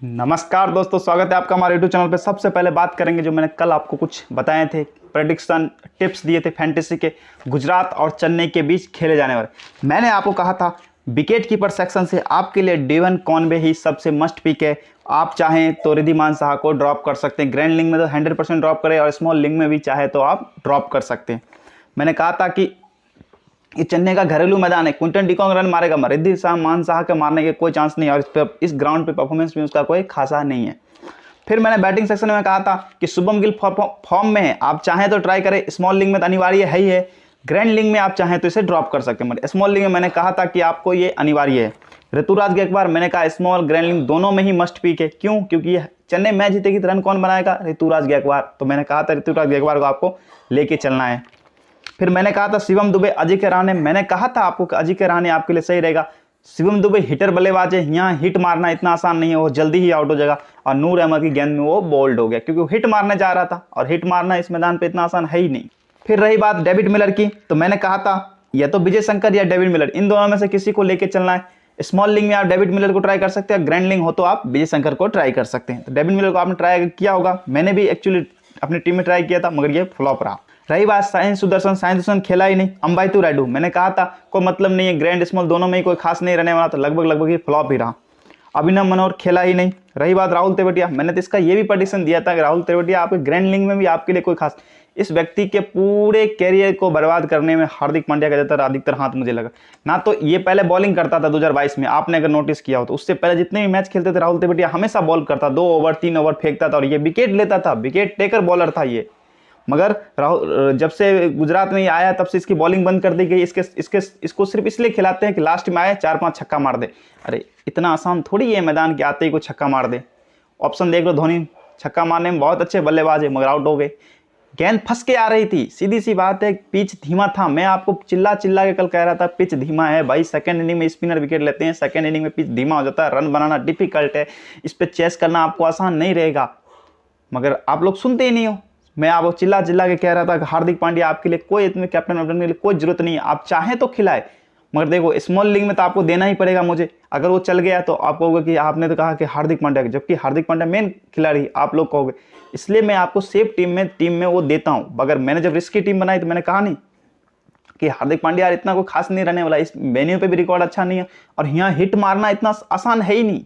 नमस्कार दोस्तों, स्वागत है आपका हमारे यूट्यूब चैनल पे। सबसे पहले बात करेंगे जो मैंने कल आपको कुछ बताए थे, प्रेडिक्शन टिप्स दिए थे फैंटेसी के, गुजरात और चेन्नई के बीच खेले जाने वाले। मैंने आपको कहा था विकेट कीपर सेक्शन से आपके लिए डेवन कॉनवे ही सबसे मस्ट पिक है। आप चाहें तो रिद्धिमान साहा को ड्रॉप कर सकते हैं। ग्रैंड लीग में तो 100% ड्रॉप करें और स्मॉल लीग में भी चाहे तो आप ड्रॉप कर सकते हैं। मैंने कहा था कि ये चेन्नई का घरेलू मैदान है, क्विंटन डिकॉक रन मारेगा, रिद्धिमान साहा के मारने के कोई चांस नहीं है और इस ग्राउंड पे परफॉर्मेंस भी उसका कोई खासा नहीं है। फिर मैंने बैटिंग सेक्शन में कहा था कि शुभम गिल फॉर्म में है, आप चाहें तो ट्राई करें। स्मॉल लीग में तो अनिवार्य है ही है, ग्रैंड लीग में आप चाहें तो इसे ड्रॉप कर सकते हैं। स्मॉल लीग में मैंने कहा था कि आपको ये अनिवार्य है। ऋतुराज गायकवाड़ मैंने कहा स्मॉल ग्रैंड लीग दोनों में ही मस्ट पिक है। क्यों? क्योंकि चेन्नई मैच जीतेगी तो रन कौन बनाएगा? ऋतुराज गायकवाड़। तो मैंने कहा था ऋतुराज गायकवाड़ को आपको लेके चलना है। फिर मैंने कहा था शिवम दुबे, अजिंक्य रहाणे। मैंने कहा था आपको कि अजिंक्य रहाणे आपके लिए सही रहेगा। शिवम दुबे हिटर बल्लेबाज है, यहाँ हिट मारना इतना आसान नहीं है, वो जल्दी ही आउट हो जाएगा। और नूर अहमद की गेंद में वो बोल्ड हो गया क्योंकि वो हिट मारने जा रहा था और हिट मारना इस मैदान पे इतना आसान है ही नहीं। फिर रही बात डेविड मिलर की, तो मैंने कहा था या तो विजय शंकर या डेविड मिलर, इन दोनों में से किसी को लेकर चलना है। स्मॉल लीग में आप डेविड मिलर को ट्राई कर सकते हैं, ग्रैंड लीग हो तो आप विजय शंकर को ट्राई कर सकते हैं। तो डेविड मिलर को आपने ट्राई किया होगा, मैंने भी एक्चुअली अपनी टीम में ट्राई किया था मगर ये फ्लॉप रहा। रही बात साई सुदर्शन खेला ही नहीं। अंबाइतू रायडू मैंने कहा था कोई मतलब नहीं है, ग्रैंड स्मॉल दोनों में ही कोई खास नहीं रहने वाला, तो लगभग ही फ्लॉप ही रहा। अभिनव मनोहर खेला ही नहीं। रही बात राहुल तेवतिया, मैंने तो इसका ये भी प्रेडिक्शन दिया था कि राहुल तेवतिया आपके ग्रैंड लीग में भी आपके लिए कोई खास, इस व्यक्ति के पूरे कैरियर को बर्बाद करने में हार्दिक पांड्या का अधिकतर हाथ मुझे लगा। ना तो ये पहले बॉलिंग करता था 2022 में, आपने अगर नोटिस किया हो तो उससे पहले जितने भी मैच खेलते थे राहुल तेवतिया हमेशा बॉल करता, 2 ओवर 3 ओवर फेंकता था और ये विकेट लेता था, विकेट टेकर बॉलर था ये। मगर राहुल जब से गुजरात में आया तब से इसकी बॉलिंग बंद कर दी गई। इसको सिर्फ इसलिए खिलाते हैं कि लास्ट में आए 4-5 छक्का मार दे। अरे इतना आसान थोड़ी है मैदान के आते ही को छक्का मार दे। ऑप्शन देख लो, धोनी छक्का मारने में बहुत अच्छे बल्लेबाज है मगर आउट हो गए। गेंद फंस के आ रही थी, सीधी सी बात है, पिच धीमा था। मैं आपको चिल्ला के कल कह रहा था पिच धीमा है भाई। सेकंड इनिंग में स्पिनर विकेट लेते हैं, सेकंड इनिंग में पिच धीमा हो जाता है, रन बनाना डिफिकल्ट है, इस पर चेस करना आपको आसान नहीं रहेगा। मगर आप लोग सुनते ही नहीं हो। मैं आपको चिल्ला के कह रहा था कि हार्दिक पांड्या आपके लिए कोई इतने कैप्टन वैप्टन के लिए कोई जरूरत नहीं है, आप चाहें तो खिलाए। मगर देखो स्मॉल लीग में तो आपको देना ही पड़ेगा मुझे। अगर वो चल गया तो आप कहोगे कि आपने तो कहा कि हार्दिक पांड्या, जबकि हार्दिक पांड्या मेन खिलाड़ी आप लोग कहोगे। इसलिए मैं आपको सेफ टीम में वो देता हूँ। अगर मैंने जब रिस्की टीम बनाई तो मैंने कहा नहीं कि हार्दिक पांड्या यार इतना कोई खास नहीं रहने वाला, इस वेन्यू पे भी रिकॉर्ड अच्छा नहीं है और यहाँ हिट मारना इतना आसान है ही नहीं।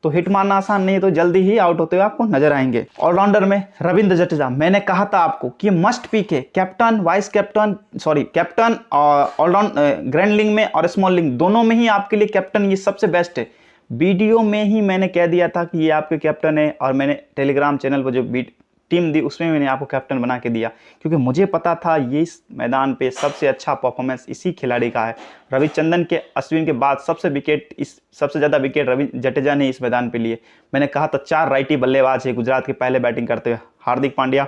तो हिट मारना आसान नहीं है तो जल्दी ही आउट होते हुए आपको नजर आएंगे। ऑलराउंडर में रविंद्र जडेजा, मैंने कहा था आपको कि मस्ट पिक है। कैप्टन ऑलराउंड ग्रैंड लीग में और स्मॉल लीग दोनों में ही आपके लिए कैप्टन ये सबसे बेस्ट है। वीडियो में ही मैंने कह दिया था कि ये आपके कैप्टन है और मैंने टेलीग्राम चैनल पर जो टीम दी उसमें मैंने आपको कैप्टन बना के दिया क्योंकि मुझे पता था ये इस मैदान पे सबसे अच्छा परफॉर्मेंस इसी खिलाड़ी का है। रविचंद्रन के अश्विन के बाद सबसे ज़्यादा विकेट रवि जडेजा ने इस मैदान पे लिए। मैंने कहा था 4 राइटी बल्लेबाज है गुजरात के पहले बैटिंग करते हुए, हार्दिक पांड्या,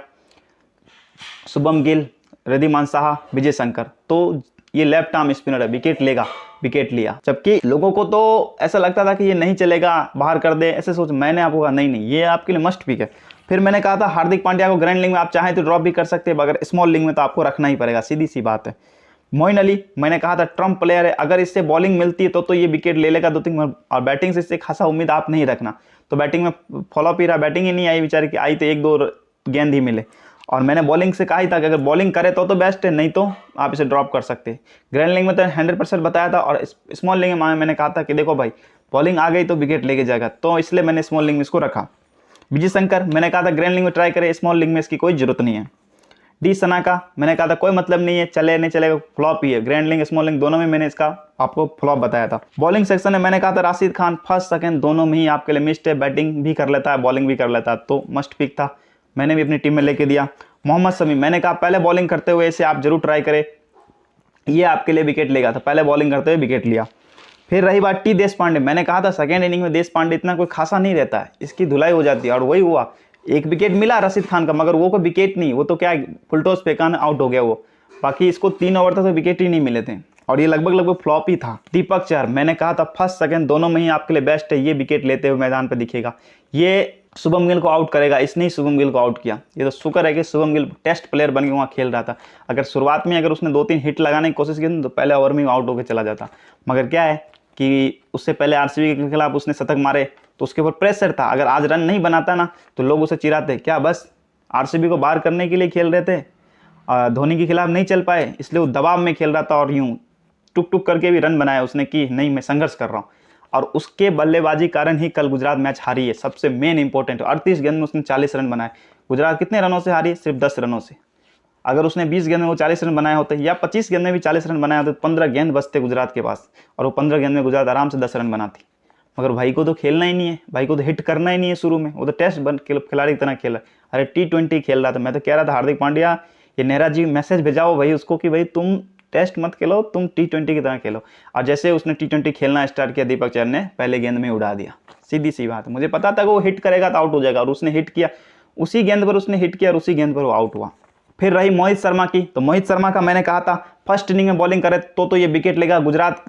शुभम गिल, रिद्धिमान साहा, विजय शंकर। तो ये लेफ्ट आर्म स्पिनर है, विकेट लेगा, विकेट लिया। जबकि लोगों को तो ऐसा लगता था कि ये नहीं चलेगा, बाहर कर दे, ऐसे सोच। मैंने आपको कहा नहीं ये आपके लिए मस्ट पिक है। फिर मैंने कहा था हार्दिक पांड्या को ग्रैंड लीग में आप चाहें तो ड्रॉप भी कर सकते हैं, मगर स्मॉल लीग में तो आपको रखना ही पड़ेगा, सीधी सी बात है। मोइन अली मैंने कहा था ट्रम्प प्लेयर है, अगर इससे बॉलिंग मिलती है तो ये विकेट ले लेगा 2-3, और बैटिंग से इससे खासा उम्मीद आप नहीं रखना। तो बैटिंग में फॉलोअप ही रहा, बैटिंग ही नहीं आई बेचारे की, आई तो 1-2 गेंद ही मिले। और मैंने बॉलिंग से कहा ही था कि अगर बॉलिंग करे तो बेस्ट है, नहीं तो आप इसे ड्रॉप कर सकते हैं। ग्रैंड लीग में तो 100% बताया था और स्मॉल लीग में मैंने कहा था कि देखो भाई बॉलिंग आ गई तो विकेट लेके जाएगा, तो इसलिए मैंने स्मॉल लीग में इसको रखा। विजय शंकर मैंने कहा था ग्रैंड लीग में ट्राई करें, स्मॉल लीग में इसकी कोई जरूरत नहीं है। डी सना का मैंने कहा था कोई मतलब नहीं है, चले नहीं चलेगा, फ्लॉप ही है। ग्रैंड लीग स्मॉल लीग दोनों में मैंने इसका आपको फ्लॉप बताया था। बॉलिंग सेक्शन में मैंने कहा था राशिद खान फर्स्ट सेकंड दोनों में ही आपके लिए मिस्ट है, बैटिंग भी कर लेता है, बॉलिंग भी कर लेता है, तो मस्ट पिक था, मैंने भी अपनी टीम में लेके दिया। मोहम्मद शमी मैंने कहा पहले बॉलिंग करते हुए इसे आप जरूर ट्राई करें, ये आपके लिए विकेट लेगा, था पहले बॉलिंग करते हुए विकेट लिया। फिर रही बात टी देश पांडे, मैंने कहा था सेकेंड इनिंग में देश पांडे इतना कोई खासा नहीं रहता है, इसकी धुलाई हो जाती है और वही हुआ। 1 विकेट मिला रशीद खान का मगर वो कोई विकेट नहीं, वो तो क्या फुल टॉस पे कान आउट हो गया वो। बाकी इसको 3 ओवर तक तो विकेट ही नहीं मिले थे और ये लगभग फ्लॉप ही था। दीपक चहर मैंने कहा था फर्स्ट सेकंड दोनों में ही आपके लिए बेस्ट है, ये विकेट लेते हुए मैदान पर दिखेगा, ये शुभम गिल को आउट करेगा, इसने ही शुभम गिल को आउट किया। ये तो शुक्र है कि शुभम गिल टेस्ट प्लेयर बन के वहाँ खेल रहा था, अगर शुरुआत में अगर उसने 2-3 हिट लगाने की कोशिश की तो पहले ओवर में आउट होकर चला जाता। मगर क्या है कि उससे पहले आरसीबी के खिलाफ उसने शतक मारे तो उसके ऊपर प्रेशर था। अगर आज रन नहीं बनाता ना तो लोग उसे चिढ़ाते, क्या बस आरसीबी को बाहर करने के लिए खेल रहे थे, धोनी के खिलाफ नहीं चल पाए इसलिए वो दबाव में खेल रहा था और यूं टुक टुक करके भी रन बनाया उसने कि नहीं मैं संघर्ष कर रहा हूँ। और उसके बल्लेबाजी कारण ही कल गुजरात मैच हारी है। सबसे मेन इंपॉर्टेंट 38 गेंद में उसने 40 रन बनाए। गुजरात कितने रनों से हारी? सिर्फ 10 रनों से। अगर उसने 20 गेंद में वो 40 रन बनाए होते या 25 गेंद में भी 40 रन बनाए होते तो 15 गेंद बचते गुजरात के पास और वो 15 गेंद में गुजरात आराम से 10 रन बनाती। मगर भाई को तो खेलना ही नहीं है, भाई को तो हिट करना ही नहीं है शुरू में, वो तो टेस्ट खिलाड़ी की तरह खेला। अरे T20 खेल रहा था। मैं तो कह रहा था हार्दिक पांड्या ये नेहरा जी मैसेज भेजाओ भाई उसको कि भाई तुम टेस्ट मत खेलो, तुम T20 की तरह खेलो। और जैसे उसने T20 खेलना स्टार्ट किया दीपक चहर ने पहले गेंद में उड़ा दिया। सीधी सी बात है, मुझे पता था कि वो हिट करेगा तो आउट हो जाएगा और उसने हिट किया, उसी गेंद पर उसने हिट किया और उसी गेंद पर वो आउट हुआ। फिर रही मोहित शर्मा की, तो मोहित शर्मा का मैंने कहा था फर्स्ट इनिंग में बॉलिंग करे तो ये विकेट लेगा।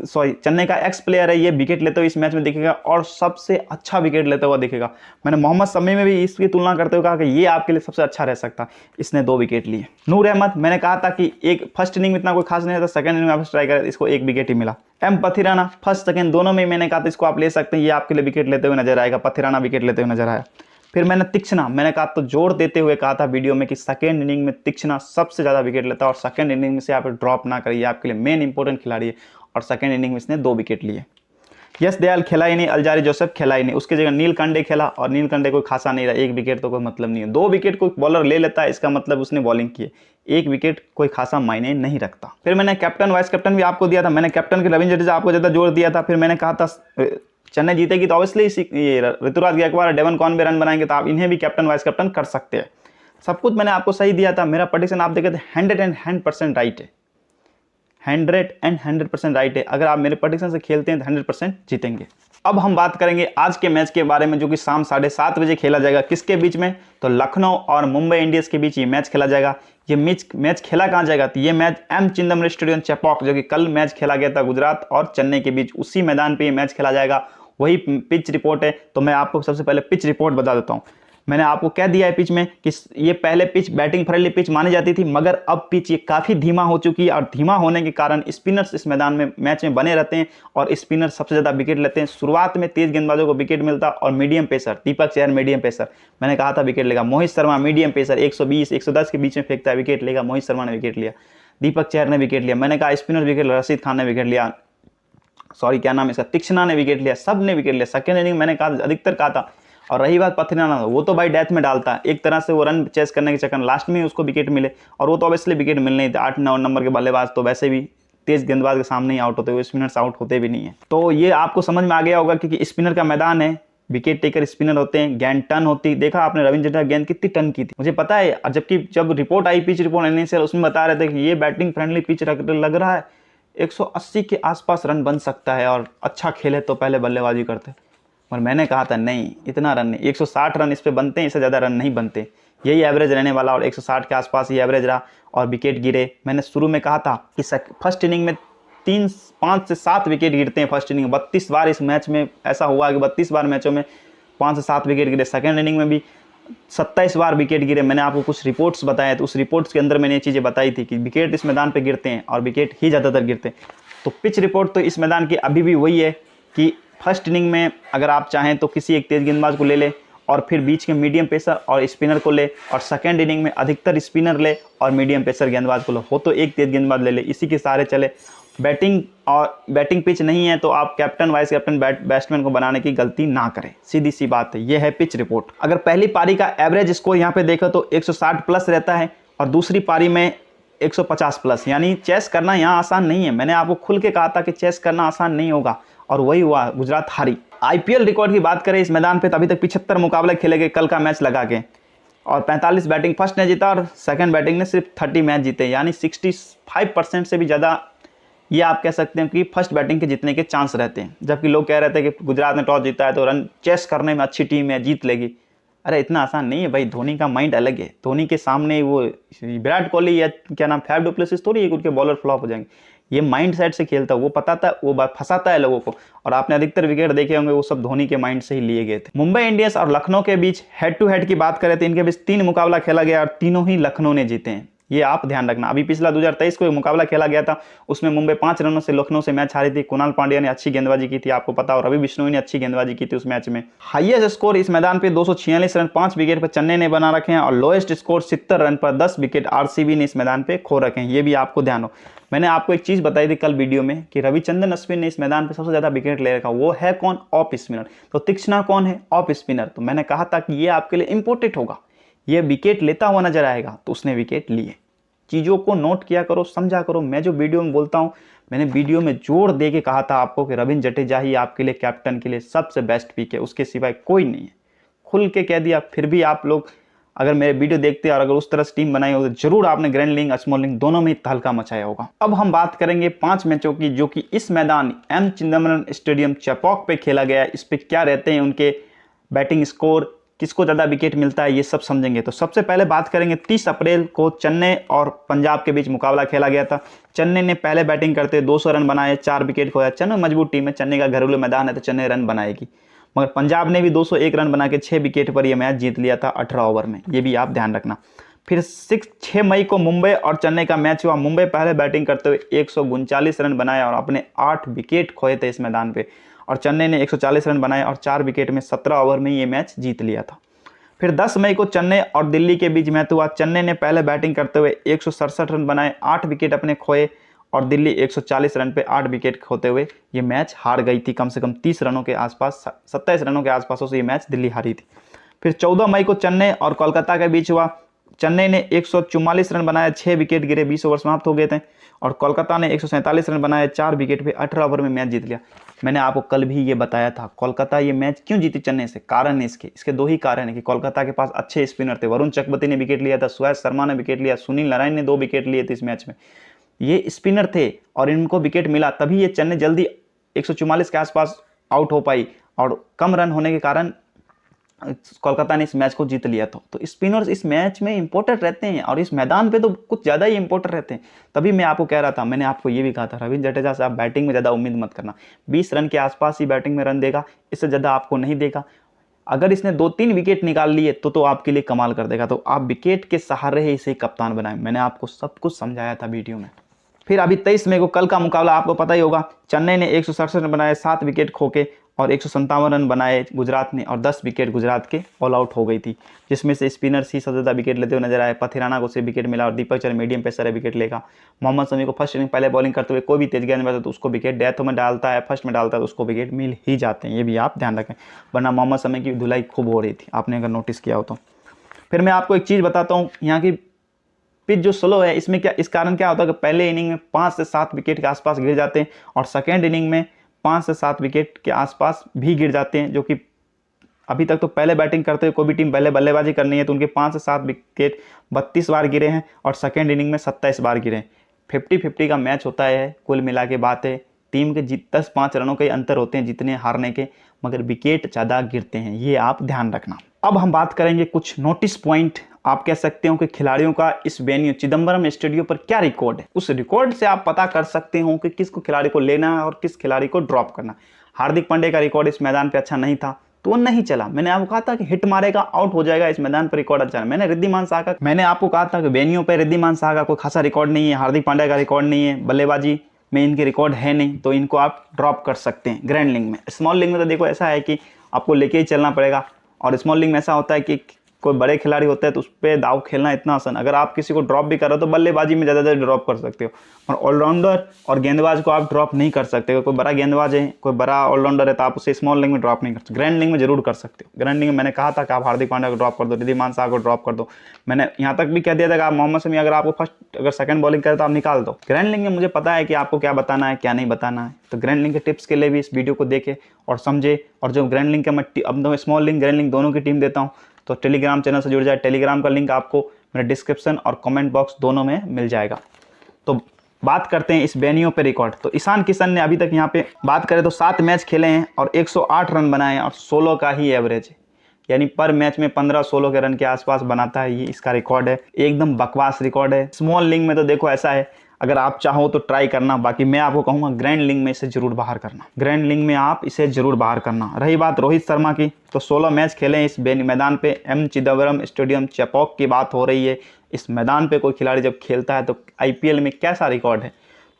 चेन्नई का एक्स प्लेयर है, ये विकेट लेते हुए इस मैच में दिखेगा और सबसे अच्छा विकेट लेता हुआ दिखेगा। मैंने मोहम्मद शमी में भी इसकी तुलना करते हुए कहा कि ये आपके लिए सबसे अच्छा रह सकता, इसने 2 विकेट लिए। नूर अहमद, मैंने कहा था कि एक फर्स्ट इनिंग में इतना कोई खास नहीं था, सेकंड इनिंग में आप ट्राई करें, इसको 1 विकेट ही मिला। एम पथिराना फर्स्ट सेकंड दोनों में मैंने कहा था इसको आप ले सकते हैं, ये आपके लिए विकेट लेते हुए नजर आएगा। पथिराना विकेट लेते हुए नजर आया। फिर मैंने तीक्ष्णा, मैंने कहा तो जोर देते हुए कहा था वीडियो में कि सेकेंड इनिंग में तीक्ष्णा सबसे ज़्यादा विकेट लेता है और सेकेंड इनिंग में से आप ड्रॉप ना करिए, आपके लिए मेन इंपॉर्टेंट खिलाड़ी है। और सेकेंड इनिंग में इसने 2 विकेट लिए। यश दयाल खेला ही नहीं, अलजारी जोसेफ खेला ही नहीं, उसकी जगह नील कंडे खेला और नील कंडे कोई खासा नहीं रहा। 1 विकेट तो कोई मतलब नहीं है। 2 विकेट कोई बॉलर ले लेता है इसका मतलब उसने बॉलिंग की है, 1 विकेट कोई खासा मायने नहीं रखता। फिर मैंने कैप्टन वाइस कैप्टन भी आपको दिया था। मैंने कैप्टन के रविंद्र जडेजा आपको ज़्यादा जोर दिया था। फिर मैंने कहा था चेन्नई जीतेगी तो ऑब्वियसली ये ऋतुराज गायकवाड़ और डेवन कॉनवे रन बनाएंगे तो आप इन्हें भी कैप्टन वाइस कैप्टन कर सकते हैं। सब कुछ मैंने आपको सही दिया था। मेरा प्रेडिक्शन आप देखे थे 100% राइट है, 100% राइट है। अगर आप मेरे प्रेडिक्शन से खेलते हैं तो 100% जीतेंगे। अब हम बात करेंगे आज के मैच के बारे में जो कि शाम 7:30 बजे खेला जाएगा। किसके बीच में? तो लखनऊ और मुंबई इंडियंस के बीच ये मैच खेला जाएगा। ये मैच खेला कहाँ जाएगा? तो ये match M Chidambaram stadium Chepauk, जो कि कल मैच खेला गया था गुजरात और चेन्नई के बीच, उसी मैदान पे ये मैच खेला जाएगा। वही पिच रिपोर्ट है। तो मैं आपको सबसे पहले पिच रिपोर्ट बता देता हूँ। मैंने आपको कह दिया है पिच में कि ये पहले पिच बैटिंग फ्रेंडली पिच मानी जाती थी, मगर अब पिच ये काफ़ी धीमा हो चुकी है और धीमा होने के कारण स्पिनर्स इस मैदान में मैच में बने रहते हैं और स्पिनर सबसे ज़्यादा विकेट लेते हैं। शुरुआत में तेज गेंदबाजों को विकेट मिलता और medium pacer, Deepak Chahar medium pacer, मैंने कहा था विकेट लेगा। मोहित शर्मा मीडियम पेसर 120-110 के बीच में फेंकता है, विकेट लेगा। मोहित शर्मा ने विकेट लिया, दीपक चहर ने विकेट लिया। मैंने कहा स्पिनर विकेट, रशीद खान ने विकेट लिया, क्या नाम है इसका, तीक्ष्णा ने विकेट लिया, सब ने विकेट लिया। सेकेंड इनिंग मैंने कहा अधिकतर कहा था। और रही बात पथिराना, वो तो भाई डेथ में डालता है, एक तरह से वो रन चेस करने के चक्कर लास्ट में उसको विकेट मिले और वो तो ऑब्वियसली विकेट मिलने ही थे। 8-9 नंबर के बल्लेबाज तो वैसे भी तेज गेंदबाज के सामने ही आउट होते हुए, स्पिनर्स आउट होते भी नहीं है। तो ये आपको समझ में आ गया होगा कि स्पिनर का मैदान है, विकेट टेकर स्पिनर होते हैं, गेंद टर्न होती। देखा आपने रविंद्र जडेजा गेंद कितनी टर्न की थी, मुझे पता है। जबकि जब रिपोर्ट आई पिच रिपोर्ट इनिशियल, उसमें बता रहे थे कि ये बैटिंग फ्रेंडली पिच लग रहा है, 180 के आसपास रन बन सकता है और अच्छा खेले तो पहले बल्लेबाजी करते। और मैंने कहा था नहीं, इतना रन नहीं, 160 रन इस पे बनते हैं, इससे ज़्यादा रन नहीं बनते, यही एवरेज रहने वाला। और 160 के आसपास ही एवरेज रहा और विकेट गिरे। मैंने शुरू में कहा था कि फर्स्ट इनिंग में 5 से 7 विकेट गिरते हैं फर्स्ट इनिंग में। 32 बार इस मैच में ऐसा हुआ कि 32 बार मैचों में 5 से 7 विकेट गिरे। सेकेंड इनिंग में भी 27 बार विकेट गिरे। मैंने आपको कुछ रिपोर्ट्स बताए, तो उस रिपोर्ट्स के अंदर मैंने ये चीज़ें बताई थी कि विकेट इस मैदान पे गिरते हैं और विकेट ही ज़्यादातर गिरते हैं। तो पिच रिपोर्ट तो इस मैदान की अभी भी वही है कि फर्स्ट इनिंग में अगर आप चाहें तो किसी एक तेज़ गेंदबाज को ले ले और फिर बीच के मीडियम पेसर और स्पिनर को ले, और सेकेंड इनिंग में अधिकतर स्पिनर ले और मीडियम पेसर गेंदबाज को लो, हो तो एक तेज़ गेंदबाज ले ले, इसी के सहारे चले। बैटिंग पिच नहीं है तो आप कैप्टन वाइस कैप्टन बैट्समैन को बनाने की गलती ना करें, सीधी सी बात है। यह है पिच रिपोर्ट। अगर पहली पारी का एवरेज स्कोर यहाँ पे देखो तो 160 प्लस रहता है और दूसरी पारी में 150 प्लस, यानी चेस करना यहाँ आसान नहीं है। मैंने आपको खुल के कहा था कि चेस करना आसान नहीं होगा और वही हुआ, गुजरात हारी। आईपीएल रिकॉर्ड की बात करें इस मैदान पे तो अभी तक 75 मुकाबले खेले गए कल का मैच लगा के, और 45 बैटिंग फर्स्ट ने जीता और सेकंड बैटिंग ने सिर्फ 30 मैच जीते, यानी 65% से भी ज़्यादा ये आप कह सकते हैं कि फर्स्ट बैटिंग के जीतने के चांस रहते हैं। जबकि लोग कह रहे थे कि गुजरात ने टॉस जीता है तो रन चेस करने में अच्छी टीम है, जीत लेगी। अरे इतना आसान नहीं है भाई, धोनी का माइंड अलग है। धोनी के सामने वो विराट कोहली या क्या नाम फैफ डु प्लेसिस थोड़ी उनके बॉलर फ्लॉप हो जाएंगे। ये माइंड सेट से खेलता है, वो पता वो फंसाता है लोगों को, और आपने अधिकतर विकेट देखे होंगे वो सब धोनी के माइंड से ही लिए गए थे। मुंबई इंडियंस और लखनऊ के बीच हेड टू हेड की बात करें तो इनके बीच 3 मुकाबला खेला गया और तीनों ही लखनऊ ने जीते हैं। ये आप ध्यान रखना। अभी पिछला 2023 को एक मुकाबला खेला गया था, उसमें मुंबई 5 रनों से लखनऊ से मैच हारी थी। कुणाल पांड्या ने अच्छी गेंदबाजी की थी, आपको पता, और रवि बिश्नोई ने अच्छी गेंदबाजी की थी उस मैच में। हाईएस्ट स्कोर इस मैदान पे 246 रन 5 विकेट पर चेन्नई ने बना रखे हैं, और लोएस्ट स्कोर 70 रन पर 10 विकेट आरसीबी ने इस मैदान पे खो रखे हैं। ये भी आपको ध्यान हो। मैंने आपको एक चीज़ बताई थी कल वीडियो में कि रविचंद्रन अश्विन ने इस मैदान पे सबसे ज़्यादा विकेट ले रखा, वो है कौन? Off spinner. तो तीक्ष्णा कौन है? Off spinner. तो मैंने कहा था कि ये आपके लिए इंपॉर्टेंट होगा, ये विकेट लेता हुआ नजर आएगा, तो उसने विकेट लिए। चीज़ों को नोट किया करो, समझा करो। मैं जो वीडियो में बोलता हूँ, मैंने वीडियो में जोर दे के कहा था आपको कि रविंद्र जडेजा ही आपके लिए कैप्टन के लिए सबसे बेस्ट पिक है, उसके सिवाय कोई नहीं है। खुल के कह दिया, फिर भी आप लोग अगर मेरे वीडियो देखते और अगर उस तरह से टीम बनाई हो तो जरूर आपने ग्रैंड लीग स्मॉल लीग दोनों में तहलका मचाया होगा। अब हम बात करेंगे 5 मैचों की, जो कि इस मैदान एम चिदम्बरम स्टेडियम चेपॉक पे खेला गया। इस पे क्या रहते हैं उनके बैटिंग स्कोर, किसको ज़्यादा विकेट मिलता है, ये सब समझेंगे। तो सबसे पहले बात करेंगे 30 अप्रैल को चेन्नई और पंजाब के बीच मुकाबला खेला गया था। चेन्नई ने पहले बैटिंग करते 200 रन बनाए, 4 विकेट खोया। चेन्नई मजबूत टीम है, चेन्नई का घरेलू मैदान है तो चेन्नई रन बनाएगी, मगर पंजाब ने भी 201 रन बना के 6 विकेट पर यह मैच जीत लिया था 18 ओवर में। ये भी आप ध्यान रखना। फिर 6 मई को मुंबई और चेन्नई का मैच हुआ। मुंबई पहले बैटिंग करते हुए 139 रन बनाए और अपने 8 विकेट खोए थे इस मैदान पे, और चेन्नई ने 140 रन बनाए और 4 विकेट में 17 ओवर में ये मैच जीत लिया था। फिर 10 मई को चेन्नई और दिल्ली के बीच मैच हुआ। चेन्नई ने पहले बैटिंग करते हुए 167 रन बनाए, 8 विकेट अपने खोए, और दिल्ली 140 रन पे 8 विकेट खोते हुए ये मैच हार गई थी। कम से कम 30 रनों के आसपास, 27 रनों के आसपास से ये मैच दिल्ली हारी थी। फिर 14 मई को चेन्नई और कोलकाता के बीच हुआ। चेन्नई ने 144 रन बनाए, 6 विकेट गिरे, 20 ओवर समाप्त हो गए थे, और कोलकाता ने 147 रन बनाए, 4 विकेट पे 18 ओवर में मैच जीत लिया। मैंने आपको कल भी ये बताया था, कोलकाता ये मैच क्यों जीती चेन्नई से। कारण है इसके 2 ही कारण है कि कोलकाता के पास अच्छे स्पिनर थे। वरुण चक्रवर्ती ने विकेट लिया था, सुयश शर्मा ने विकेट लिया, सुनील नारायण ने 2 विकेट लिए थे इस मैच में। ये स्पिनर थे और इनको विकेट मिला, तभी ये चेन्नई जल्दी 144 के आसपास आउट हो पाई, और कम रन होने के कारण कोलकाता ने इस मैच को जीत लिया। तो स्पिनर्स इस मैच में इंपॉर्टेंट रहते हैं, और इस मैदान पे तो कुछ ज़्यादा ही इंपॉर्टेंट रहते हैं। तभी मैं आपको कह रहा था, मैंने आपको ये भी कहा था, रविंद्र जडेजा से आप बैटिंग में ज़्यादा उम्मीद मत करना। 20 रन के आसपास ही बैटिंग में रन देगा, इससे ज़्यादा आपको नहीं देगा। अगर इसने 2-3 विकेट निकाल लिए तो आपके लिए कमाल कर देगा। तो आप विकेट के सहारे ही इसे कप्तान बनाएं। मैंने आपको सब कुछ समझाया था वीडियो में। फिर अभी 23 मई को कल का मुकाबला आपको पता ही होगा। चेन्नई ने 167 रन बनाए, 7 विकेट खोके, और 157 रन बनाए गुजरात ने, और 10 विकेट गुजरात के ऑल आउट हो गई थी, जिसमें से स्पिनर्स ही सबसे ज़्यादा विकेट लेते हुए नजर आए। पथिराना को 6 विकेट मिला, और दीपक चहर मीडियम पेसर है, विकेट लेगा। मोहम्मद शमी को फर्स्ट इनिंग पहले बॉलिंग करते हुए कोई भी तेज गेंदबाज तो उसको विकेट डेथ में डालता है, फर्स्ट में डालता है तो उसको विकेट मिल ही जाते हैं। ये भी आप ध्यान रखें, वरना मोहम्मद शमी की धुलाई खूब हो रही थी, आपने अगर नोटिस किया हो तो। फिर मैं आपको एक चीज़ बताता हूँ, यहाँ की पिच जो स्लो है, इसमें क्या इस कारण क्या होता है कि पहले इनिंग में 5 से 7 विकेट के आसपास गिर जाते हैं, और सेकेंड इनिंग में 5 से 7 विकेट के आसपास भी गिर जाते हैं, जो कि अभी तक तो पहले बैटिंग करते हुए कोई भी टीम पहले बल्लेबाजी करनी है तो उनके 5 से 7 विकेट 32 बार गिरे हैं, और सेकेंड इनिंग में 27 बार गिरे हैं। 50-50 का मैच होता है कुल मिला के। बात है टीम के 10-5 रनों के अंतर होते हैं जीतने हारने के, मगर विकेट ज़्यादा गिरते हैं, ये आप ध्यान रखना। अब हम बात करेंगे कुछ नोटिस पॉइंट, आप कह सकते हो कि खिलाड़ियों का इस वेन्यू चिदम्बरम स्टेडियम पर क्या रिकॉर्ड है। उस रिकॉर्ड से आप पता कर सकते हो कि किसको खिलाड़ी को लेना है और किस खिलाड़ी को ड्रॉप करना। हार्दिक पांड्या का रिकॉर्ड इस मैदान पे अच्छा नहीं था तो वो नहीं चला। मैंने आपको कहा था कि हिट मारेगा, आउट हो जाएगा, इस मैदान पर रिकॉर्ड अच्छा है। मैंने आपको कहा था कि वेन्यू पे रिद्धिमान शाह का कोई खासा रिकॉर्ड नहीं है, हार्दिक पांड्या का रिकॉर्ड नहीं है, बल्लेबाजी में इनके रिकॉर्ड है नहीं, तो इनको आप ड्रॉप कर सकते हैं ग्रैंड लीग में। स्मॉल लीग में तो देखो ऐसा है कि आपको लेके ही चलना पड़ेगा, और स्मॉल लीग में ऐसा होता है कि कोई बड़े खिलाड़ी होते हैं तो उस पर दाव खेलना इतना आसान। अगर आप किसी को ड्रॉप भी कर रहे हो तो बल्लेबाजी में ज़्यादा ड्रॉप कर सकते हो, और ऑलराउंडर और गेंदबाज को आप ड्रॉप नहीं कर सकते। कोई बड़ा गेंदबाज है, कोई बड़ा ऑलराउंडर है तो आप उसे स्मॉल लीग में ड्रॉप नहीं कर सकते, ग्रैंड लीग में जरूर कर सकते हो। ग्रैंड लीग में मैंने कहा था कि आप हार्दिक पांड्या को ड्रॉप कर दो, रिद्धिमान शाह को ड्रॉप कर दो। मैंने यहाँ तक भी कह दिया था कि आप मोहम्मद शमी अगर आपको फर्स्ट अगर सेकंड बॉलिंग करे तो आप निकाल दो। ग्रैंड लीग में मुझे पता है कि आपको क्या बताना है क्या नहीं बताना है, तो ग्रैंड लीग के टिप्स के लिए भी इस वीडियो को देखे और समझे। और जो ग्रैंड लीग का मैं अब तो स्मॉल लीग ग्रैंड लीग दोनों की टीम देता हूँ, तो टेलीग्राम चैनल से जुड़ जाए। टेलीग्राम का लिंक आपको मेरे डिस्क्रिप्शन और कमेंट बॉक्स दोनों में मिल जाएगा। तो बात करते हैं इस वेन्यू पे रिकॉर्ड। तो ईशान किशन ने अभी तक यहाँ पे बात करें तो 7 मैच खेले हैं और 108 रन बनाए हैं, और 16 का ही एवरेज है, यानी पर मैच में 15-16 के रन के आसपास बनाता है, ये इसका रिकॉर्ड है। एकदम बकवास रिकॉर्ड है। स्मॉल लीग में तो देखो ऐसा है, अगर आप चाहो तो ट्राई करना, बाकी मैं आपको कहूँगा ग्रैंड लीग में इसे जरूर बाहर करना, ग्रैंड लीग में आप इसे जरूर बाहर करना। रही बात रोहित शर्मा की, तो 16 मैच खेले हैं इस मैदान पे, एम चिदम्बरम स्टेडियम चेपॉक की बात हो रही है। इस मैदान पे कोई खिलाड़ी जब खेलता है तो आईपीएल में कैसा रिकॉर्ड है।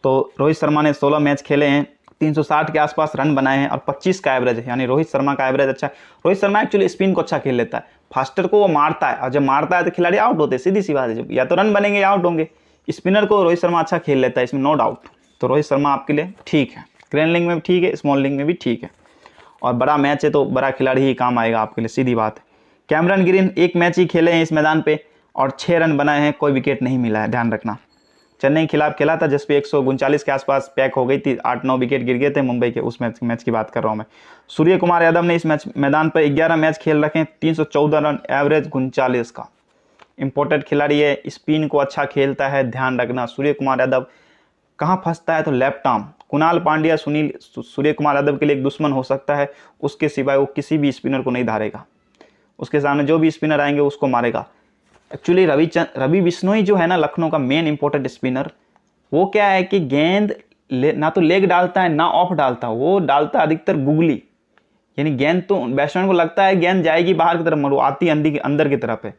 तो रोहित शर्मा ने 16 मैच खेले हैं, 360 के आसपास रन बनाए हैं और 25 का एवरेज है, यानी रोहित शर्मा का एवरेज अच्छा है। रोहित शर्मा एक्चुअली स्पिन को अच्छा खेल लेता है, फास्टर को वो मारता है, और जब मारता है तो खिलाड़ी आउट होते हैं, सीधी सी बात है, जब या तो रन बनेंगे या आउट होंगे। स्पिनर को रोहित शर्मा अच्छा खेल लेता है, इसमें नो डाउट। तो रोहित शर्मा आपके लिए ठीक है, ग्रैंड लीग में भी ठीक है, स्मॉल लीग में भी ठीक है, और बड़ा मैच है तो बड़ा खिलाड़ी ही काम आएगा आपके लिए, सीधी बात है। कैमरन ग्रीन 1 मैच ही खेले हैं इस मैदान पे और 6 रन बनाए हैं, कोई विकेट नहीं मिला है, ध्यान रखना। चेन्नई के खिलाफ खेला था जिस पे 139 के आसपास पैक हो गई थी, 8-9 विकेट गिर गए थे मुंबई के, उस मैच की बात कर रहा हूँ मैं। सूर्य कुमार यादव ने इस मैदान पर 11 मैच खेल रखे, 314 रन, एवरेज 39 का। इंपोर्टेड खिलाड़ी है, स्पिन को अच्छा खेलता है, ध्यान रखना। सूर्य कुमार यादव कहाँ फंसता है तो लेफ्ट आर्म, कुणाल पांड्या सूर्य कुमार यादव के लिए एक दुश्मन हो सकता है, उसके सिवाय वो किसी भी स्पिनर को नहीं धारेगा, उसके सामने जो भी स्पिनर आएंगे उसको मारेगा। एक्चुअली रवि बिश्नोई जो है ना लखनऊ का मेन इंपॉर्टेंट स्पिनर, वो क्या है कि गेंद ना तो लेग डालता है ना ऑफ डालता है, वो डालता है अधिकतर गुगली, यानी गेंद तो बैट्समैन को लगता है गेंद जाएगी बाहर की तरफ मगर वो आती अंदर की तरफ है,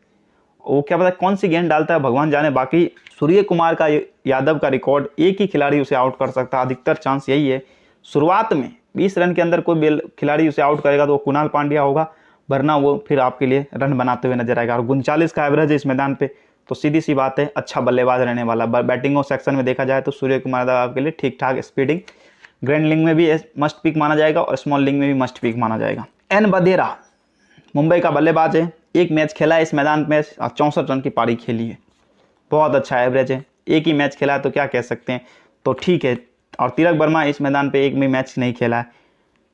वो क्या पता कौन सी गेंद डालता है भगवान जाने। बाकी सूर्य कुमार का यादव का रिकॉर्ड, एक ही खिलाड़ी उसे आउट कर सकता है, अधिकतर चांस यही है। शुरुआत में 20 रन के अंदर कोई खिलाड़ी उसे आउट करेगा तो वो कुणाल पांड्या होगा, वरना वो फिर आपके लिए रन बनाते हुए नजर आएगा। और 39 का एवरेज है इस मैदान पे, तो सीधी सी बात है अच्छा बल्लेबाज रहने वाला। बैटिंग सेक्शन में देखा जाए तो सूर्य कुमार यादव आपके लिए ठीक ठाक स्पीडिंग, ग्रैंड लीग में भी मस्ट पिक माना जाएगा और स्मॉल लीग में भी मस्ट पिक माना जाएगा। एन बदेरा मुंबई का बल्लेबाज है, 1 मैच खेला है इस मैदान में, 64 रन की पारी खेली है, बहुत अच्छा एवरेज है। एक ही मैच खेला है तो क्या कह सकते हैं, तो ठीक है। और तिलक वर्मा इस मैदान पे एक भी मैच नहीं खेला है।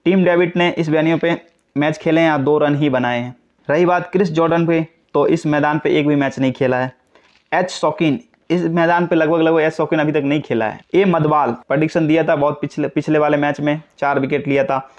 टीम डेविड ने इस वेन्यू पे मैच खेले हैं और 2 रन ही बनाए हैं। रही बात क्रिस जॉर्डन पे, तो इस मैदान पे एक भी मैच नहीं खेला है। एच शौकीन इस मैदान पे लगभग एच शौकीन अभी तक नहीं खेला है। ए मदवाल प्रेडिक्शन दिया था बहुत पिछले वाले मैच में, 4 विकेट लिया था,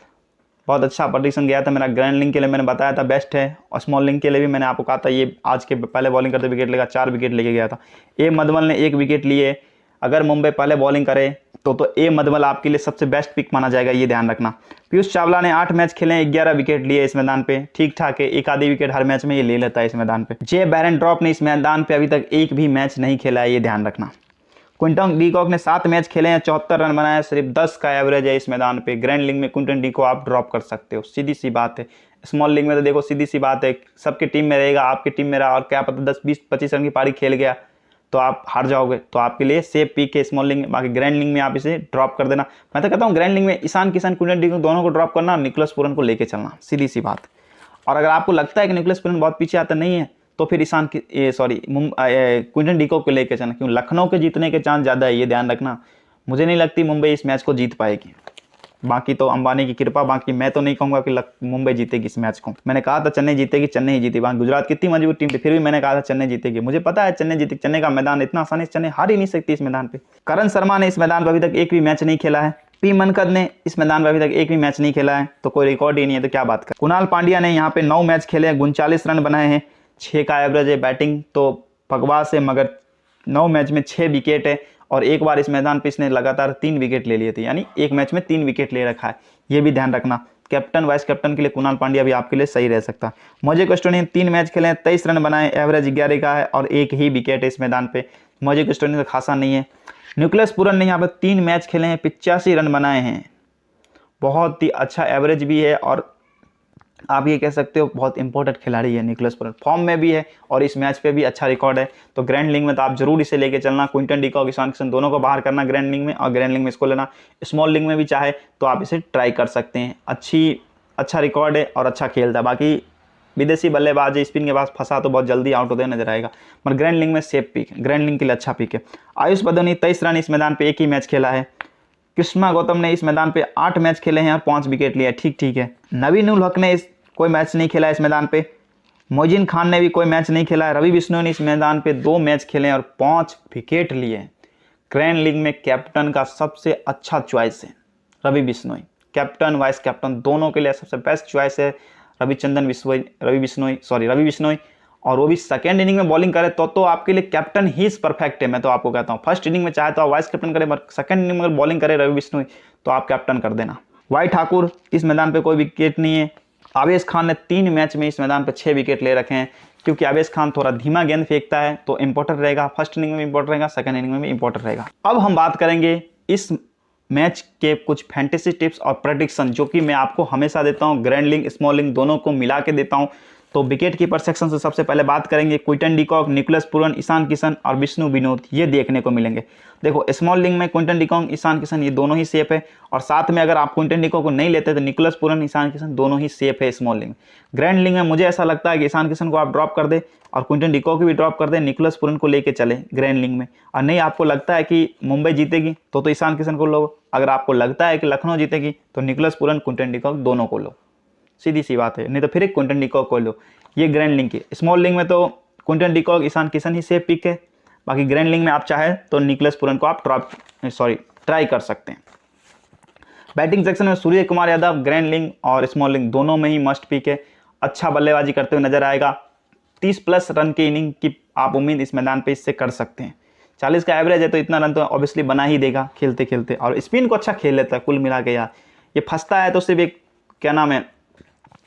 बहुत अच्छा प्रेडिक्शन गया था मेरा। ग्रैंड लीग के लिए मैंने बताया था बेस्ट है, और स्मॉल लीग के लिए भी मैंने आपको कहा था ये आज के पहले बॉलिंग करते विकेट लेगा, 4 विकेट लेके गया था। ए मदवल ने 1 विकेट लिए। अगर मुंबई पहले बॉलिंग करे तो ए मदवल आपके लिए सबसे बेस्ट पिक माना जाएगा, ये ध्यान रखना। पीयूष चावला ने 8 मैच खेले, 11 विकेट लिए इस मैदान पे, ठीक ठाक है, एक आधी विकेट हर मैच में ये ले लेता है इस मैदान पे। जे बैरन ड्रॉप ने इस मैदान पे अभी तक एक भी मैच नहीं खेला है, ये ध्यान रखना। क्विंटन डीकॉक ने 7 मैच खेले हैं, 74 रन बनाए, सिर्फ 10 का एवरेज है इस मैदान पे। ग्रैंड लीग में क्विंटन डीकॉक आप ड्रॉप कर सकते हो, सीधी सी बात है। स्मॉल लीग में तो देखो सीधी सी बात है, सबकी टीम में रहेगा, आपकी टीम में रहा, और क्या पता 10 20 25 रन की पारी खेल गया तो आप हार जाओगे, तो आपके लिए सेफ पिक है स्मॉल लीग में। बाकी ग्रैंड लीग में आप इसे ड्रॉप कर देना। मैं तो कहता हूँ ग्रैंड लीग में ईशान किशन, क्विंटन डीकॉक दोनों को ड्रॉप करना, निकोलस पूरन को लेके चलना, सीधी सी बात। और अगर आपको लगता है कि निकोलस पूरन बहुत पीछे आता नहीं है तो फिर क्विंटन डीकॉक को लेके चलना, क्योंकि लखनऊ के जीतने के चांस ज़्यादा है, ये ध्यान रखना। मुझे नहीं लगती मुंबई इस मैच को जीत पाएगी, बाकी तो अंबानी की कृपा। बाकी मैं तो नहीं कहूँगा कि मुंबई जीतेगी इस मैच को। मैंने कहा था चेन्नई जीतेगी, चेन्नई ही जीती। बाकी गुजरात कितनी मजबूत टीम थी, फिर भी मैंने कहा था चेन्नई जीतेगी। मुझे पता है चेन्नई जीतेगी, चेन्नई का मैदान इतना आसानी से चेन्नई हार ही नहीं सकती इस मैदान पे। करण शर्मा ने इस मैदान पर अभी तक एक भी मैच नहीं खेला है। पी मनकद ने इस मैदान पर अभी तक एक भी मैच नहीं खेला है, तो कोई रिकॉर्ड ही नहीं है, तो क्या बात कर। कुणाल पांड्या ने यहाँ पे 9 मैच खेले, 39 रन बनाए हैं, 6 का एवरेज है। बैटिंग तो बकवास है, मगर 9 मैच में 6 विकेट है, और एक बार इस मैदान पे इसने लगातार 3 विकेट ले लिए थे, यानी एक मैच में 3 विकेट ले रखा है, ये भी ध्यान रखना। कैप्टन वाइस कैप्टन के लिए कुणाल पांड्या भी आपके लिए सही रह सकता है। मोजिक स्टोनी 3 मैच खेले, 23 रन बनाए, एवरेज 11 का है, और एक ही विकेट है इस मैदान पे। मोजिक स्टोनी तो खासा नहीं है। निकोलस पूरन ने यहाँ पर 3 मैच खेले हैं, 85 रन बनाए हैं, बहुत ही अच्छा एवरेज भी है, और आप ये कह सकते हो बहुत इंपॉर्टेंट खिलाड़ी है निकोलस पूरन, फॉर्म में भी है और इस मैच पे भी अच्छा रिकॉर्ड है। तो ग्रैंड लीग में तो आप जरूर इसे लेके चलना। क्विंटन डीकॉक, ईशान किशन दोनों को बाहर करना ग्रैंड लीग में, और ग्रैंड लीग में इसको लेना। स्मॉल लीग में भी चाहे तो आप इसे ट्राई कर सकते हैं, अच्छा रिकॉर्ड है और अच्छा खेलता है। बाकी विदेशी बल्लेबाज स्पिन के पास फंसा तो बहुत जल्दी आउट होते नजर आएगा, मगर ग्रैंड लीग में सेफ पिक, ग्रैंड लीग के लिए अच्छा पिक है। आयुष बदौनी 23 रन इस मैदान पर, एक ही मैच खेला है। कृष्णा गौतम ने इस मैदान पे 8 मैच खेले हैं और 5 विकेट लिया, ठीक है। नवीन उल हक ने कोई मैच नहीं खेला इस मैदान पे। मोजिन खान ने भी कोई मैच नहीं खेला है। रवि बिश्नोई ने इस मैदान पे 2 मैच खेले और 5 विकेट लिए। ग्रैंड लीग में कैप्टन का सबसे अच्छा चॉइस है Ravi Bishnoi, captain vice captain दोनों के लिए सबसे बेस्ट चॉइस है रवि बिश्नोई। और वो भी सेकेंड इनिंग में बॉलिंग करे तो आपके लिए कैप्टन ही परफेक्ट है। मैं तो आपको कहता हूँ फर्स्ट इनिंग में चाहे तो आप वाइस कैप्टन करें, बट सेकेंड इनिंग में अगर बॉलिंग करे रवि बिश्नोई तो आप कैप्टन कर देना। वाई ठाकुर, इस मैदान पे कोई विकेट नहीं है। आवेश खान ने 3 मैच में इस मैदान पे 6 विकेट ले रखे हैं, क्योंकि आवेश खान थोड़ा धीमा गेंद फेंकता है तो इंपॉर्टेंट रहेगा। फर्स्ट इनिंग में इंपॉर्टेंट रहेगा, सेकंड इनिंग में भी इंपॉर्टेंट रहेगा। अब हम बात करेंगे इस मैच के कुछ फैंटेसी टिप्स और प्रेडिक्शन, जो कि मैं आपको हमेशा देता हूं, ग्रैंड लीग स्मॉल लीग दोनों को मिला के देता हूं। तो विकेट कीपर सेक्शन से सबसे पहले बात करेंगे, Quinton de Kock, Nicholas Pooran, Ishan Kishan और विष्णु विनोद, ये देखने को मिलेंगे। देखो स्मॉल लीग में क्विंटन डिकॉक, ईशान किशन ये दोनों ही सेफ है, और साथ में अगर आप क्विंटन डिकॉक को नहीं लेते तो निकोलस पूरन, ईशान किशन दोनों ही सेफ है स्मॉल लीग में। ग्रैंड लीग में मुझे ऐसा लगता है कि ईशान किशन को आप ड्रॉप कर दे और क्विंटन डिकॉक को भी ड्रॉप कर दे, निकोलस पूरन को लेके चले ग्रैंड लीग में। और नहीं आपको लगता है कि मुंबई जीतेगी तो ईशान किशन को लो, अगर आपको लगता है कि लखनऊ जीतेगी तो निकोलस पूरन, क्विंटन डिकॉक दोनों को लो, सीधी सी बात है। नहीं तो फिर एक क्विंटन डिकॉक को लो। ये ग्रैंड लीग की। स्मॉल लीग में तो क्विंटन डिकॉक, ईशान किशन ही सेफ पिक है। बाकी ग्रैंड लीग में आप चाहे तो निकोलस पूरन को आप ट्राई कर सकते हैं। बैटिंग सेक्शन में सूर्य कुमार यादव ग्रैंड लीग और स्मॉल लीग दोनों में ही मस्ट पिक है। अच्छा बल्लेबाजी करते हुए नजर आएगा। 30+ रन की इनिंग की आप उम्मीद इस मैदान पे इससे कर सकते हैं। 40 का एवरेज है तो इतना रन तो ऑब्वियसली बना ही देगा खेलते खेलते, और स्पिन को अच्छा खेल लेता है कुल मिला के। यार ये फंसता है तो सिर्फ एक क्या नाम है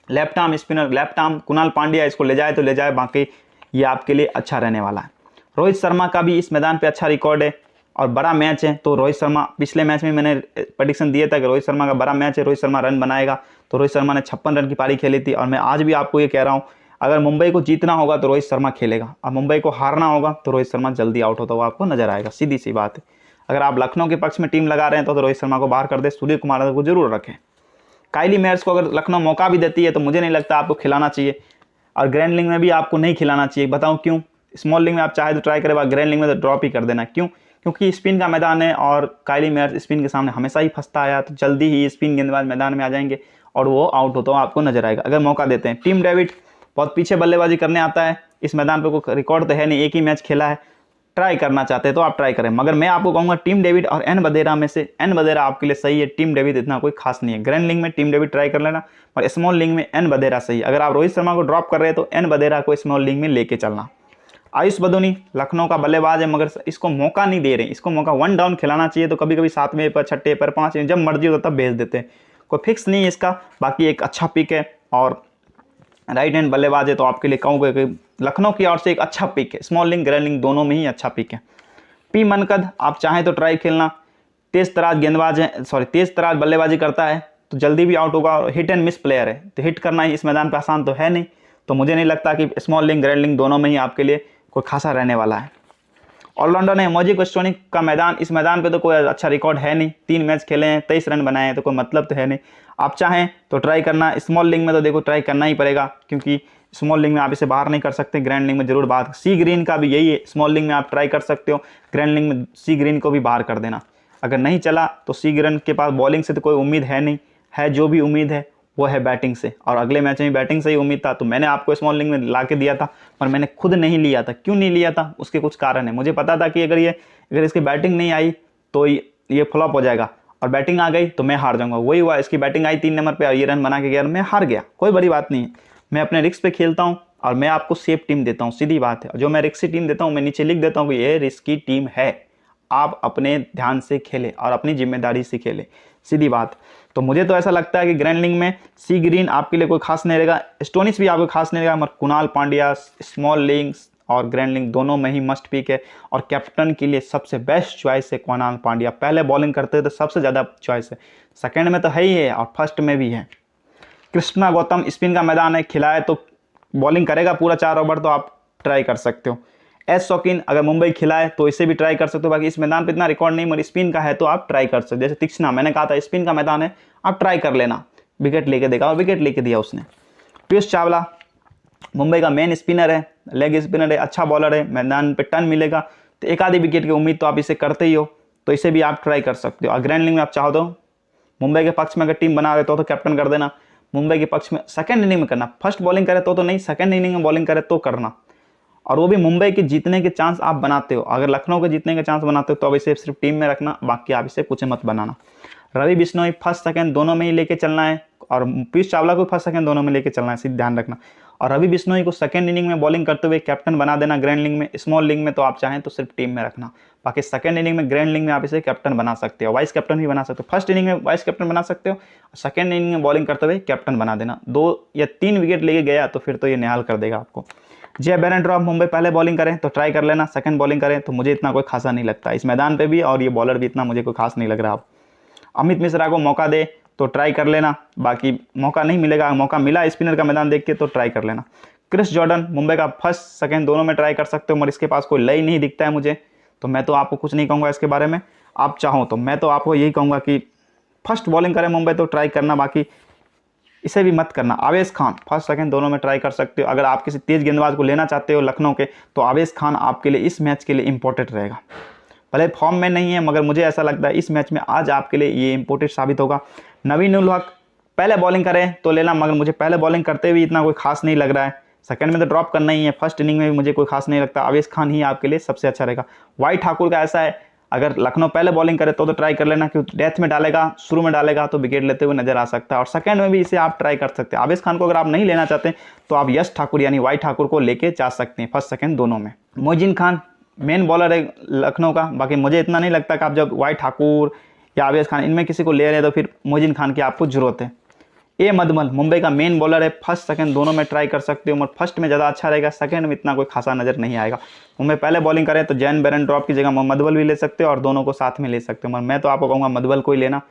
left arm spinner, left arm Kunal Pandya, इसको ले जाए तो ले जाए, बाकी ये आपके लिए अच्छा रहने वाला है। रोहित शर्मा का भी इस मैदान पे अच्छा रिकॉर्ड है और बड़ा मैच है, तो रोहित शर्मा पिछले मैच में मैंने प्रेडिक्शन दिया था कि रोहित शर्मा का बड़ा मैच है, रोहित शर्मा रन बनाएगा। तो रोहित शर्मा ने 56 रन की पारी खेली थी, और मैं आज भी आपको ये कह रहा हूँ अगर मुंबई को जीतना होगा तो रोहित शर्मा खेलेगा, और मुंबई को हारना होगा तो रोहित शर्मा जल्दी आउट होता हुआ आपको नजर आएगा। सीधी सी बात है। अगर आप लखनऊ के पक्ष में टीम लगा रहे हैं तो रोहित शर्मा को बाहर कर दे, सूर्य कुमार यादव को जरूर रखें। काइली मेयर्स को अगर लखनऊ मौका भी देती है तो मुझे नहीं लगता आपको खिलाना चाहिए, और ग्रैंड लीग में भी आपको नहीं खिलाना चाहिए। बताऊं क्यों? स्मॉल लीग में आप चाहे तो ट्राई करें, ग्रैंड लीग में तो ड्रॉप ही कर देना। क्यों? क्योंकि स्पिन का मैदान है और काइली मेयर्स स्पिन के सामने हमेशा ही फंसता आया, तो जल्दी ही स्पिन गेंदबाज मैदान में आ जाएंगे और वो आउट होता हुआ आपको नजर आएगा अगर मौका देते हैं। टिम डेविड बहुत पीछे बल्लेबाजी करने आता है, इस मैदान पर कोई रिकॉर्ड तो है नहीं, एक ही मैच खेला है। ट्राई करना चाहते हैं तो आप ट्राई करें, मगर मैं आपको कहूंगा टीम डेविड और एन बदेरा में से एन बदेरा आपके लिए सही है। टीम डेविड इतना कोई खास नहीं है। ग्रैंड लीग में टीम डेविड ट्राई कर लेना, और स्मॉल लीग में एन बदेरा सही है। अगर आप रोहित शर्मा को ड्रॉप कर रहे हैं तो एन बदेरा को स्मॉल लीग में लेके चलना। आयुष बदोनी लखनऊ का बल्लेबाज है, मगर इसको मौका नहीं दे रहे, इसको मौका 1 डाउन खिलाना चाहिए। तो कभी कभी 7वें पर, 6ठे पर, 5 जब मर्जी होता तब भेज देते हैं, कोई फिक्स नहीं है इसका। बाकी एक अच्छा पिक है और राइट हैंड बल्लेबाज है, तो आपके लिए कहूँगा कि लखनऊ की ओर से एक अच्छा पिक है। स्मॉल लीग ग्रैंड लीग दोनों में ही अच्छा पिक है। पी मनकद आप चाहें तो ट्राई खेलना, तेज तराज गेंदबाज है, तेज तराज बल्लेबाजी करता है तो जल्दी भी आउट होगा, और हिट एंड मिस प्लेयर है, तो हिट करना ही इस मैदान पर आसान तो है नहीं। तो मुझे नहीं लगता कि स्मॉल लीग ग्रैंड लीग दोनों में ही आपके लिए कोई खासा रहने वाला है। ऑलराउंडर है मोजिक स्टोनिक का मैदान, इस मैदान पे तो कोई अच्छा रिकॉर्ड है नहीं, 3 मैच खेले हैं, 23 रन बनाए हैं, तो कोई मतलब तो है नहीं। आप चाहें तो ट्राई करना। स्मॉल लीग में तो देखो ट्राई करना ही पड़ेगा, क्योंकि स्मॉल लीग में आप इसे बाहर नहीं कर सकते। ग्रैंड लीग में जरूर बाहर। सी ग्रीन का भी यही है, स्मॉल लीग में आप ट्राई कर सकते हो, ग्रैंड लीग में सी ग्रीन को भी बाहर कर देना। अगर नहीं चला तो सी ग्रीन के पास बॉलिंग से तो कोई उम्मीद है नहीं, है जो भी उम्मीद है वो है बैटिंग से, और अगले मैच में बैटिंग से ही उम्मीद था। तो मैंने आपको स्मॉल लीग में ला के दिया था, पर मैंने खुद नहीं लिया था। क्यों नहीं लिया था? उसके कुछ कारण है। मुझे पता था कि अगर इसकी बैटिंग नहीं आई तो ये फ्लॉप हो जाएगा, और बैटिंग आ गई तो मैं हार जाऊंगा। वही हुआ, इसकी बैटिंग आई 3 नंबर पे और ये रन बना के गया, मैं हार गया। कोई बड़ी बात नहीं है, मैं अपने रिस्क पे खेलता हूँ और मैं आपको सेफ टीम देता हूँ, सीधी बात है। जो मैं रिस्की टीम देता हूँ मैं नीचे लिख देता हूँ कि ये रिस्की टीम है, आप अपने ध्यान से खेलें और अपनी जिम्मेदारी से खेलें, सीधी बात। तो मुझे तो ऐसा लगता है कि ग्रैंड लीग में सी ग्रीन आपके लिए कोई खास नहीं रहेगा, स्टोनिस भी आपको खास नहीं रहेगा, मगर कुणाल पांड्या स्मॉल लीग और ग्रैंड लीग दोनों में ही मस्ट पिक है। और कैप्टन के लिए सबसे बेस्ट चॉइस है कुणाल पांड्या। पहले बॉलिंग करते हैं तो सबसे ज़्यादा चॉइस है, सेकंड में तो है ही है और फर्स्ट में भी है। कृष्णा गौतम स्पिन का मैदान है, खिलाए तो बॉलिंग करेगा पूरा 4 ओवर, तो आप ट्राई कर सकते हो। एस शौकीन अगर मुंबई खिलाए तो इसे भी ट्राई कर सकते हो। बाकी इस मैदान पे इतना रिकॉर्ड नहीं, मगर स्पिन का है तो आप ट्राई कर सकते हो। जैसे तीक्ष्णा, मैंने कहा था स्पिन का मैदान है, आप ट्राई कर लेना। विकेट लेके देखा और विकेट लेके दिया उसने। पीयूष चावला मुंबई का मेन स्पिनर है, लेग स्पिनर है, अच्छा बॉलर है, मैदान पे टर्न मिलेगा तो एक आधी विकेट की उम्मीद तो आप इसे करते ही हो, तो इसे भी आप ट्राई कर सकते हो। और ग्रैंड लीग में आप चाहो तो मुंबई के पक्ष में अगर टीम बना रहे तो कैप्टन कर देना। मुंबई के पक्ष में सेकंड इनिंग में करना, फर्स्ट बॉलिंग करे तो नहीं, सेकंड इनिंग में बॉलिंग करे तो करना। और वो भी मुंबई के जीतने के चांस आप बनाते हो। अगर लखनऊ के जीतने के चांस बनाते हो तो अब इसे सिर्फ टीम में रखना, बाकी आप इसे कुछ मत बनाना। रवि बिश्नोई फर्स्ट सेकंड दोनों में ही लेके चलना है, और पीयूष चावला को फर्स्ट सेकंड दोनों में लेके चलना है, सिर्फ ध्यान रखना। और रवि बिश्नोई को सेकंड इनिंग में बॉलिंग करते हुए कैप्टन बना देना ग्रैंड लीग में। स्मॉल लीग में तो आप चाहें तो सिर्फ टीम में रखना, बाकी सेकंड इनिंग में ग्रैंड लीग में आप इसे कैप्टन बना सकते हो, वाइस कैप्टन भी बना सकते हो। फर्स्ट इनिंग में वाइस कैप्टन बना सकते हो, सेकंड इनिंग में बॉलिंग करते हुए कैप्टन बना देना। 2 या 3 विकेट लेके गया तो फिर तो ये निहाल कर देगा आपको। जय बेरेंड्रॉफ मुंबई पहले बॉलिंग करें तो ट्राई कर लेना, सेकंड बॉलिंग करें तो मुझे इतना कोई खासा नहीं लगता इस मैदान पे भी, और ये बॉलर भी इतना मुझे कोई खास नहीं लग रहा। आप अमित मिश्रा को मौका दे तो ट्राई कर लेना, बाकी मौका नहीं मिलेगा, मौका मिला स्पिनर का मैदान देख के तो ट्राई कर लेना। क्रिस जॉर्डन मुंबई का फर्स्ट सेकंड दोनों में ट्राई कर सकते हो, मगर इसके पास कोई लय नहीं दिखता है मुझे, तो मैं तो आपको कुछ नहीं कहूँगा इसके बारे में। आप चाहो तो मैं तो आपको यही कहूँगा कि फर्स्ट बॉलिंग करें मुंबई तो ट्राई करना, बाकी इसे भी मत करना। आवेश खान फर्स्ट सेकंड दोनों में ट्राई कर सकते हो। अगर आप किसी तेज गेंदबाज को लेना चाहते हो लखनऊ के, तो आवेश खान आपके लिए इस मैच के लिए इंपॉर्टेंट रहेगा। भले फॉर्म में नहीं है, मगर मुझे ऐसा लगता है इस मैच में आज आपके लिए ये इंपॉर्टेंट साबित होगा। नवीन उल हक पहले बॉलिंग करें तो लेना, मगर मुझे पहले बॉलिंग करते हुए इतना कोई खास नहीं लग रहा है। सेकंड में तो ड्रॉप करना ही है, फर्स्ट इनिंग में भी मुझे कोई खास नहीं लगता। आवेश खान ही आपके लिए सबसे अच्छा रहेगा। वाई ठाकुर का ऐसा है, अगर लखनऊ पहले बॉलिंग करे तो ट्राई कर लेना, क्योंकि डेथ में डालेगा, शुरू में डालेगा तो विकेट लेते हुए नजर आ सकता है, और सेकंड में भी इसे आप ट्राई कर सकते हैं। आवेश खान को अगर आप नहीं लेना चाहते तो आप यश ठाकुर यानी वाई ठाकुर को लेके जा सकते हैं फर्स्ट सेकंड दोनों में। मोहजिन खान मेन बॉलर है लखनऊ का, बाकी मुझे इतना नहीं लगता कि आप जब वाई ठाकुर या आवेश खान इनमें किसी को ले रहे हैं तो फिर मोहजिन खान की आपको जरूरत है। ए मधमल मुंबई का मेन बॉलर है, फर्स्ट सेकंड दोनों में ट्राई कर सकते हो, मगर फर्स्ट में ज़्यादा अच्छा रहेगा, सेकंड में इतना कोई खासा नज़र नहीं आएगा। मुंबई पहले बॉलिंग करें तो जैन बेरेंड्रॉफ की जगह मधमल भी ले सकते हो, और दोनों को साथ में ले सकते हो, मगर मैं तो आपको कहूँगा मधमल को ही लेना।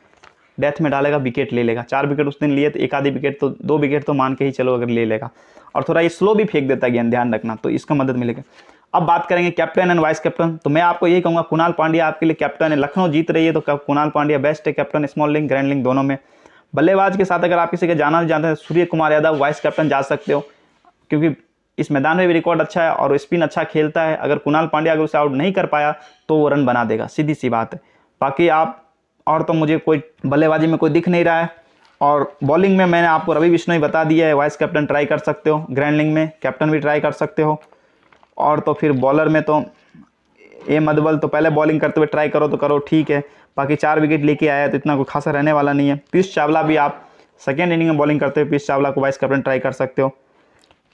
डेथ में डालेगा, विकेट ले लेगा। 4 विकेट उस दिन लिए तो एक आधी विकेट तो 2 विकेट तो मान के ही चलो अगर ले लेगा, और थोड़ा ये स्लो भी फेंक देता है गेंद, ध्यान रखना, तो इसका मदद मिलेगा। अब बात करेंगे कैप्टन एंड वाइस कैप्टन, तो मैं आपको यही कहूँगा कुणाल पांड्या आपके लिए कैप्टन है। लखनऊ जीत रही है तो कुणाल पांड्या बेस्ट है captain, small league grand league दोनों में। बल्लेबाज के साथ अगर आप किसी के जाना जानते हैं, सूर्य कुमार यादव वाइस कैप्टन जा सकते हो, क्योंकि इस मैदान में भी रिकॉर्ड अच्छा है और स्पिन अच्छा खेलता है। अगर कुणाल पांड्या अगर उसे आउट नहीं कर पाया तो वो रन बना देगा, सीधी सी बात है। बाकी आप और तो मुझे कोई बल्लेबाजी में कोई दिख नहीं रहा है। और बॉलिंग में मैंने आपको रवि बिश्नोई बता दिया है, वाइस कैप्टन ट्राई कर सकते हो, ग्रैंड लीग में कैप्टन भी ट्राई कर सकते हो। और तो फिर बॉलर में तो ए मधमल तो पहले बॉलिंग करते हुए ट्राई करो तो करो, ठीक है, बाकी 4 विकेट लेके आया तो इतना कोई खासा रहने वाला नहीं है। पीयूष चावला भी आप सेकेंड इनिंग में बॉलिंग करते हुए पीयूष चावला को वाइस कैप्टन ट्राई कर सकते हो।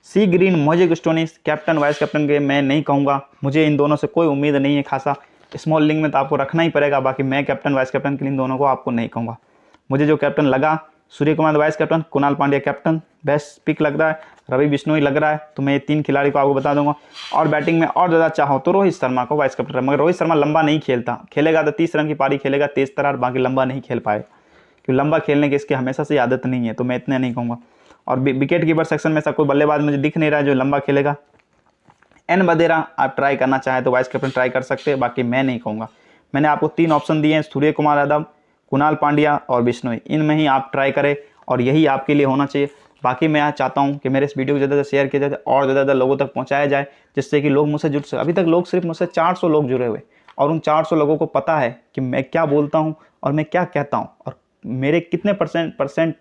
सी ग्रीन मोजे स्टोनिस कैप्टन वाइस कैप्टन के मैं नहीं कहूँगा, मुझे इन दोनों से कोई उम्मीद नहीं है खासा। स्मॉल लीग में तो आपको रखना ही पड़ेगा, बाकी मैं कैप्टन वाइस कैप्टन के लिए इन दोनों को आपको नहीं कहूँगा। मुझे जो कैप्टन लगा, Surya Kumar vice captain, Kunal Pandya captain best pick लग रहा है, रवि बिश्नोई लग रहा है, तो मैं ये 3 खिलाड़ी को आपको बता दूंगा। और बैटिंग में और ज़्यादा चाहो तो रोहित शर्मा को वाइस कैप्टन, मगर रोहित शर्मा लंबा नहीं खेलता, खेलेगा तो 30 रन की पारी खेलेगा तेज तरार, बाकी लंबा नहीं खेल पाए, क्योंकि लंबा खेलने की इसकी हमेशा से आदत नहीं है, तो मैं इतने नहीं कहूँगा। और विकेट कीपर सेक्शन में ऐसा कोई बल्लेबाज मुझे दिख नहीं रहा है जो लंबा खेलेगा। एन बदेरा आप ट्राई करना चाहें तो वाइस कैप्टन ट्राई कर सकते हैं, बाकी मैं नहीं कहूँगा। मैंने आपको 3 ऑप्शन दिए हैं, सूर्य कुमार यादव, कुणाल पांड्या और बिश्नोई, इनमें ही आप ट्राई करें और यही आपके लिए होना चाहिए। बाकी मैं यहाँ चाहता हूँ कि मेरे इस वीडियो को ज़्यादा से शेयर किया जाए और ज़्यादा लोगों तक पहुँचाया जाए, जिससे कि लोग मुझसे जुड़ सकें। अभी तक लोग सिर्फ मुझसे 400 लोग जुड़े हुए, और उन 400 लोगों को पता है कि मैं क्या बोलता हूँ और मैं क्या कहता हूँ, और मेरे कितने परसेंट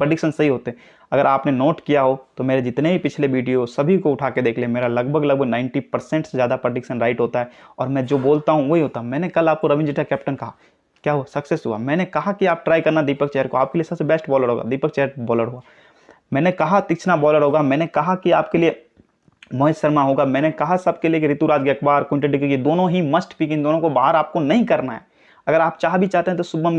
प्रेडिक्शन सही होते हैं। अगर आपने नोट किया हो तो मेरे जितने भी पिछले वीडियो सभी को उठा के देख ले, मेरा लगभग 90% से ज़्यादा प्रेडिक्शन राइट होता है, और मैं जो बोलता हूँ वही होता है। मैंने कल आपको रविंद्र जडेजा कैप्टन कहा, क्या हुआ? सक्सेस हुआ। मैंने कहा कि आप ट्राई करना दीपक चहर को, आपके लिए सबसे बेस्ट बॉलर होगा, दीपक चहर बॉलर हुआ। मैंने कहा तीक्ष्णा बॉलर होगा, मैंने कहा कि आपके लिए मोहित शर्मा होगा, मैंने कहा सबके लिए कि Ruturaj Gaikwad, Quinton de Kock, ये दोनों ही मस्ट पिक, इन दोनों को बाहर आपको नहीं करना है। अगर आप भी चाहते हैं तो शुभम